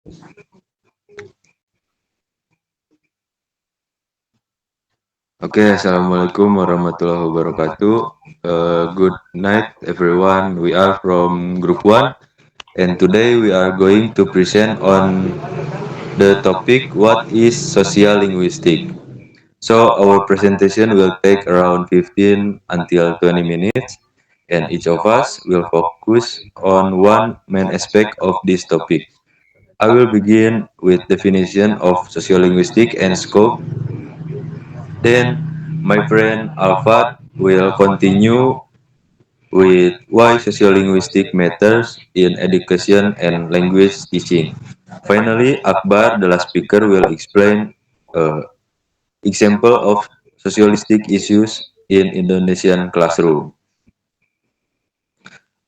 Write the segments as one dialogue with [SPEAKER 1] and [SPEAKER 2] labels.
[SPEAKER 1] Okay, Assalamualaikum warahmatullahi wabarakatuh. Good night, everyone. We are from Group 1, and today we are going to present on the topic what is social linguistic. So our presentation will take around 15 until 20 minutes, and each of us will focus on one main aspect of this topic. I will begin with definition of sociolinguistic and scope. Then my friend Alfat will continue with why sociolinguistic matters in education and language teaching. Finally, Akbar, the last speaker, will explain example of socialistic issues in Indonesian classroom.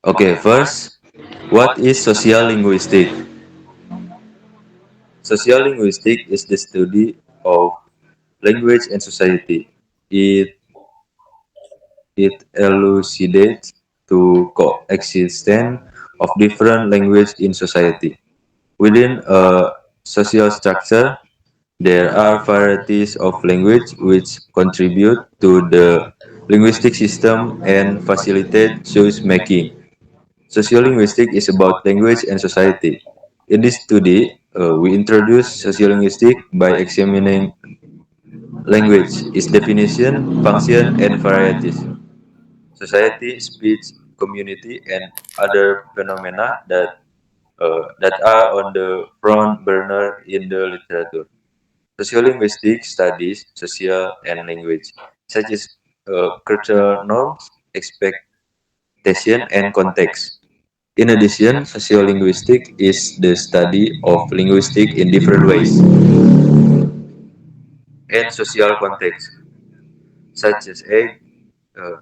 [SPEAKER 1] Okay, first, what is social linguistic? Social linguistic is the study of language and society. It It elucidates to coexistence of different languages in society. Within a social structure, there are varieties of language which contribute to the linguistic system and facilitate choice making. Sociolinguistics is about language and society. In this study, we introduce sociolinguistics by examining language, its definition, function, and varieties. Society, speech, community, and other phenomena that are on the front burner in the literature. Sociolinguistics studies social and language, such as cultural norms, expectation, and context. In addition, sociolinguistics is the study of linguistics in different ways and social context, such as age, uh,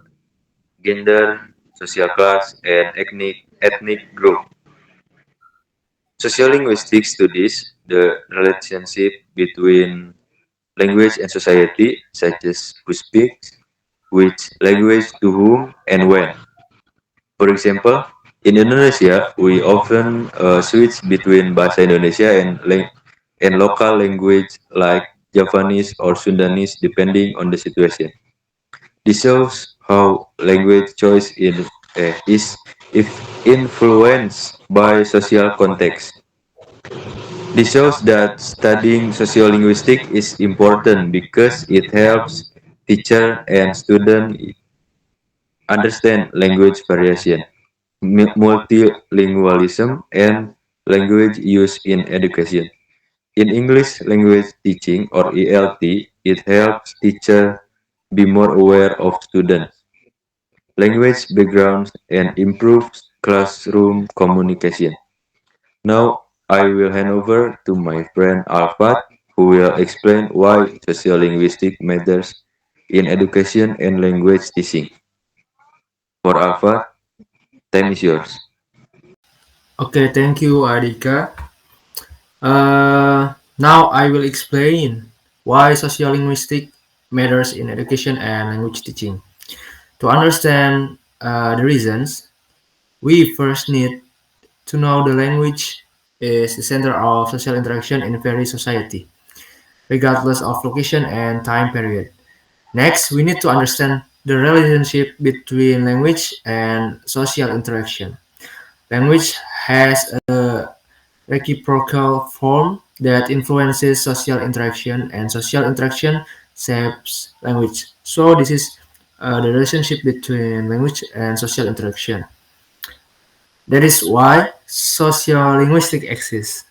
[SPEAKER 1] gender, social class, and ethnic group. Sociolinguistics studies the relationship between language and society, such as who speaks, which language to whom, and when. For example, in Indonesia, we often switch between bahasa Indonesia and local language like Javanese or Sundanese depending on the situation. This shows how language choice is if influenced by social context. This shows that studying sociolinguistics is important because it helps teacher and student understand language variation, multilingualism, and language use in education. In English language teaching or ELT, it helps teacher be more aware of students, language backgrounds, and improves classroom communication. Now, I will hand over to my friend Alfat, who will explain why sociolinguistic matters in education and language teaching. For Alfat, time is yours.
[SPEAKER 2] Okay, thank you, Adika. Now I will explain why sociolinguistic matters in education and language teaching. To understand the reasons, we first need to know the language is the center of social interaction in every society, regardless of location and time period. Next, we need to understand the relationship between language and social interaction. Language has a reciprocal form that influences social interaction, and social interaction shapes language. So this is the relationship between language and social interaction. That is why sociolinguistics exists.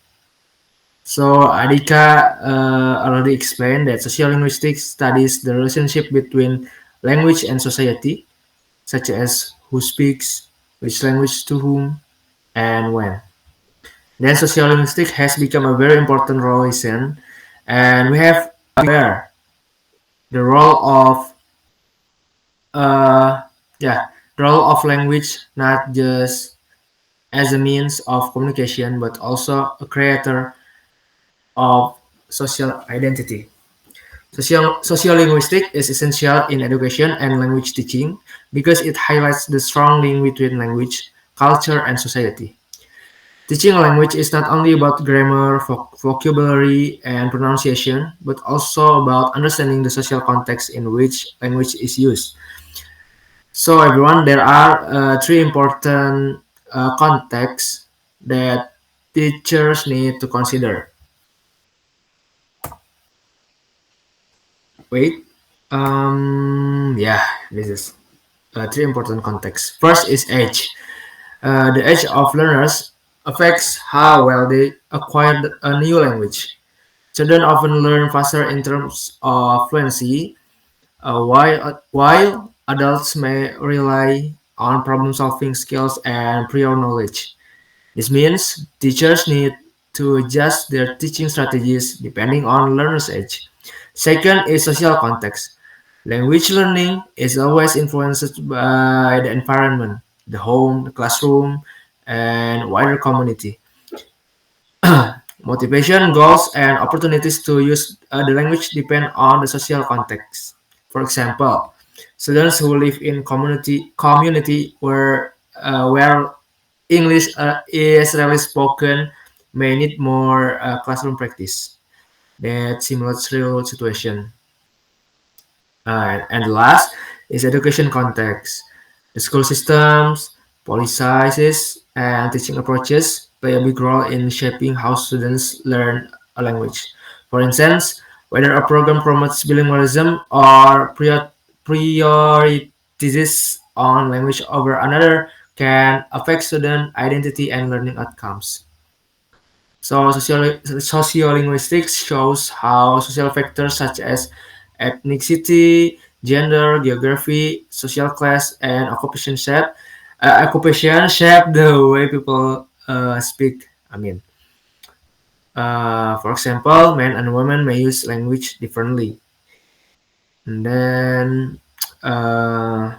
[SPEAKER 2] So Adika already explained that sociolinguistics studies the relationship between language and society, such as who speaks, which language to whom, and when. Then sociolinguistics has become a very important role recent, and we have aware the role of uh, yeah the role of language not just as a means of communication but also a creator of social identity. Sociolinguistics is essential in education and language teaching because it highlights the strong link between language, culture, and society. Teaching a language is not only about grammar, vocabulary, and pronunciation, but also about understanding the social context in which language is used. So, everyone, there are three important contexts that teachers need to consider. Wait, yeah, this is three important contexts. First is age. The age of learners affects how well they acquire a new language. Children often learn faster in terms of fluency, while adults may rely on problem-solving skills and prior knowledge. This means teachers need to adjust their teaching strategies depending on learners' age. Second is social context. Language learning is always influenced by the environment, the home, the classroom, and wider community. Motivation, goals, and opportunities to use the language depend on the social context. For example, students who live in community where English is rarely spoken may need more classroom practice. That simulates real situation. And last is education context. The school systems, policies, and teaching approaches play a big role in shaping how students learn a language. For instance, whether a program promotes bilingualism or prioritizes on language over another can affect student identity and learning outcomes. So sociolinguistics shows how social factors such as ethnicity, gender, geography, social class, and occupation shape the way people speak. For example, men and women may use language differently. And then,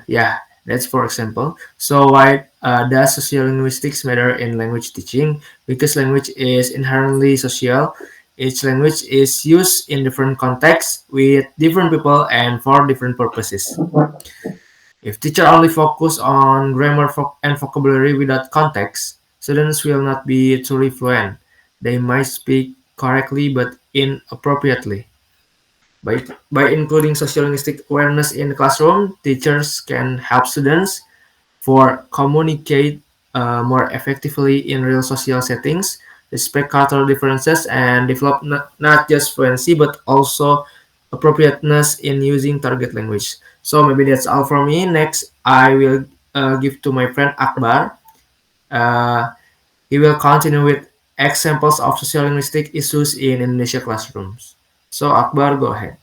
[SPEAKER 2] yeah, that's for example. So why does sociolinguistics matter in language teaching? Because language is inherently social. Each language is used in different contexts with different people and for different purposes. If teacher only focus on grammar and vocabulary without context, students will not be truly fluent. They might speak correctly but inappropriately. By including sociolinguistic awareness in the classroom, teachers can help students for communicate more effectively in real social settings, respect cultural differences, and develop not just fluency but also appropriateness in using target language. So maybe that's all from me. Next, I will give to my friend Akbar. Uh, he will continue with examples of sociolinguistic issues in Indonesia classrooms. So Akbar, go ahead.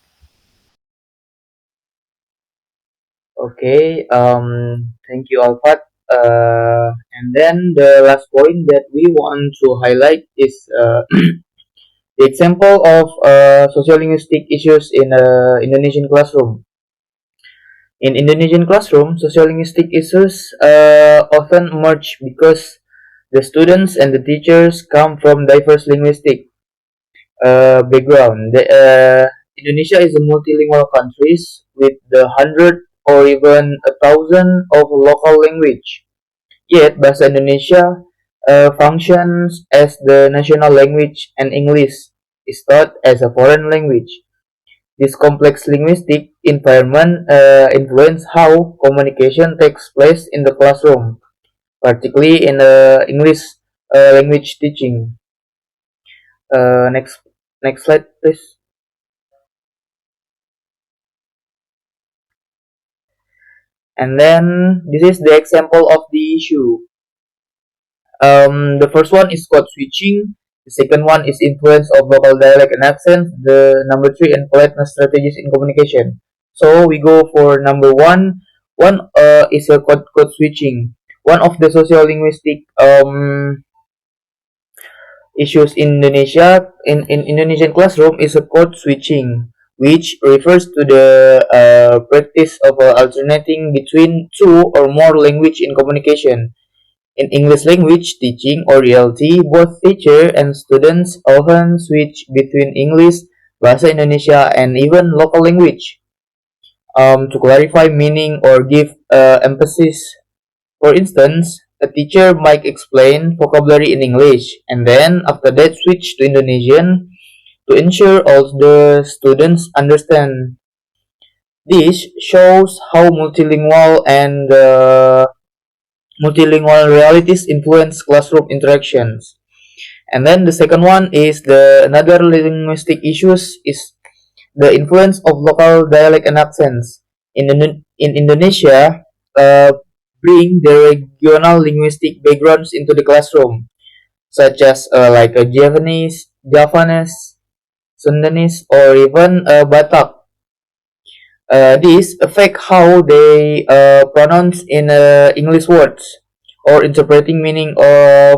[SPEAKER 3] Okay, thank you, Alfat. And then the last point that we want to highlight is the example of sociolinguistic issues in Indonesian classroom. In Indonesian classroom, sociolinguistic issues often emerge because the students and the teachers come from diverse linguistic background. Indonesia is a multilingual country with the hundred or even a thousand of local language. Yet, Bahasa Indonesia functions as the national language and English is taught as a foreign language. This complex linguistic environment influence how communication takes place in the classroom, particularly in English language teaching. Next slide, please. And then this is the example of the issue. The first one is code switching. The second one is influence of local dialect and accent. The number three and politeness strategies in communication. So we go for number one. One is a code switching. One of the sociolinguistic issues in Indonesia in Indonesian classroom is a code switching, which refers to the practice of alternating between two or more language in communication. In English language teaching or ELT, both teacher and students often switch between English, Bahasa Indonesia, and even local language to clarify meaning or give emphasis. For instance, a teacher might explain vocabulary in English and then after that switch to Indonesian to ensure all the students understand. This shows how multilingual realities influence classroom interactions. And then the second one is the another linguistic issues is the influence of local dialect and accents. In Indonesia, uh, bring the regional linguistic backgrounds into the classroom, such as like a Javanese, Sundanese, or even Batak. These affect how they pronounce in English words or interpreting meaning.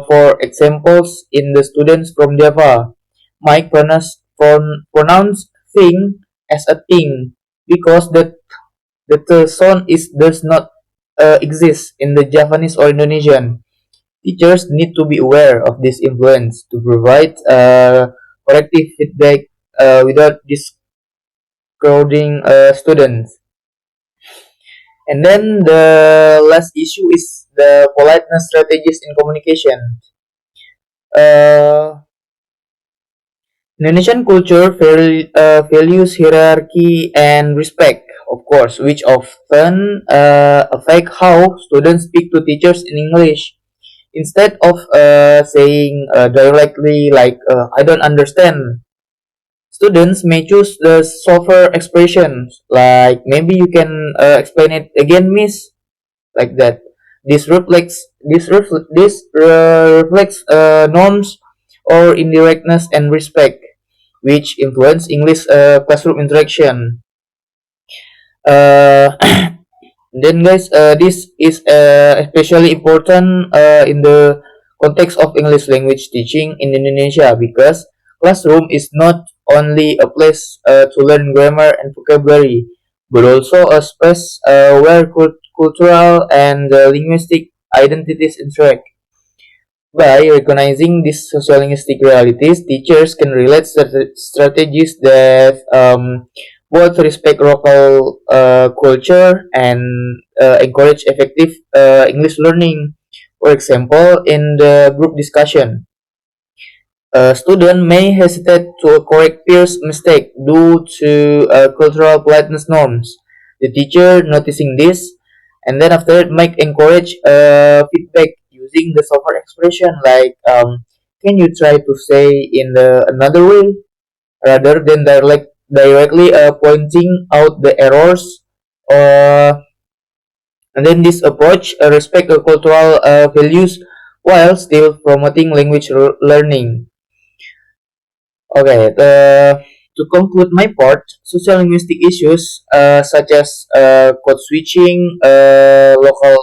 [SPEAKER 3] For examples, in the students from Java might pronounce thing as a thing because the sound is does not exist in the Japanese or Indonesian. Teachers need to be aware of this influence to provide corrective feedback without discrediting students. And then the last issue is the politeness strategies in communication. Uh, Indonesian culture values hierarchy and respect, of course, which often affect how students speak to teachers in English. Instead of saying directly like "I don't understand," students may choose the softer expressions like maybe you can explain it again, miss, like that. This reflects norms or indirectness and respect, which influence English classroom interaction. Uh, then, guys, this is especially important in the context of English language teaching in Indonesia because classroom is not only a place to learn grammar and vocabulary, but also a space where cultural and linguistic identities interact. By recognizing these sociolinguistic realities, teachers can relate strategies that both respect local culture and encourage effective English learning. For example, in the group discussion, a student may hesitate to correct peers' mistake due to cultural politeness norms. The teacher noticing this, and then after it might encourage feedback using the software expression like, "Can you try to say in the another way?" rather than directly pointing out the errors. Uh, and then this approach respect the cultural values while still promoting language learning. Okay, to conclude my part, social linguistic issues such as code switching, local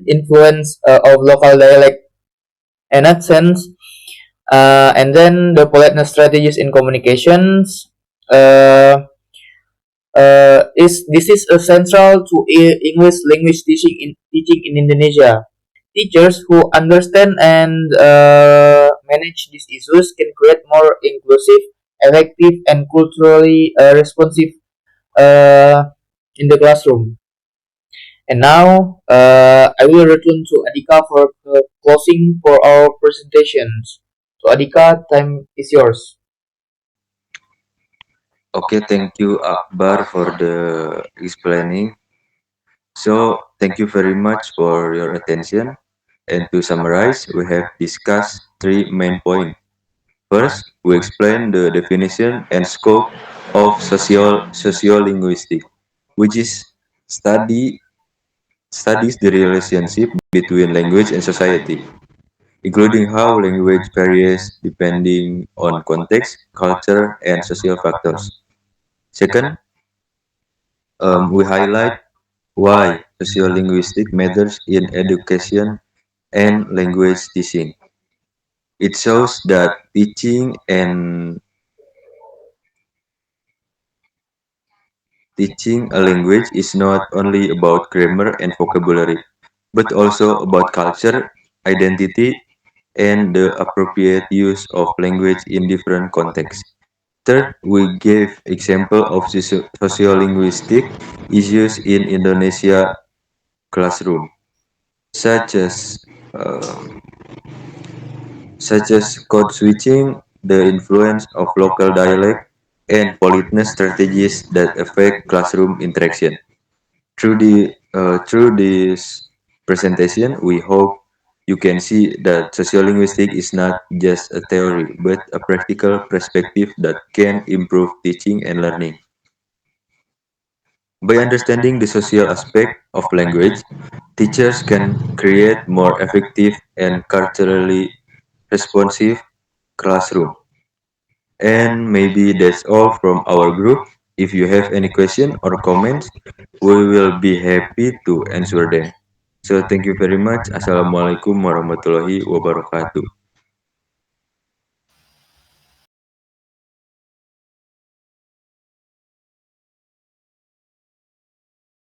[SPEAKER 3] influence of local dialect and accents, and then the politeness strategies in communications. Uh, is this is central to English language teaching in Indonesia. Teachers who understand and manage these issues can create more inclusive, effective, and culturally responsive uh, in the classroom. And now I will return to Adika for closing for our presentations. So Adika, time is yours.
[SPEAKER 1] Okay, thank you Akbar for the explaining. So thank you very much for your attention. And to summarize, we have discussed three main points. First, we explain the definition and scope of sociolinguistic, which is study studies the relationship between language and society, including how language varies depending on context, culture, and social factors. Second, we highlight why sociolinguistic matters in education and language teaching. It shows that teaching a language is not only about grammar and vocabulary, but also about culture, identity, and the appropriate use of language in different contexts. Third, we gave example of sociolinguistic issues in Indonesia classroom. such as uh, such as code switching, the influence of local dialect, and politeness strategies that affect classroom interaction. Through this presentation, we hope you can see that sociolinguistics is not just a theory, but a practical perspective that can improve teaching and learning. By understanding the social aspect of language, teachers can create more effective and culturally responsive classroom. And maybe that's all from our group. If you have any question or comments, we will be happy to answer them. So thank you very much. Assalamualaikum warahmatullahi wabarakatuh.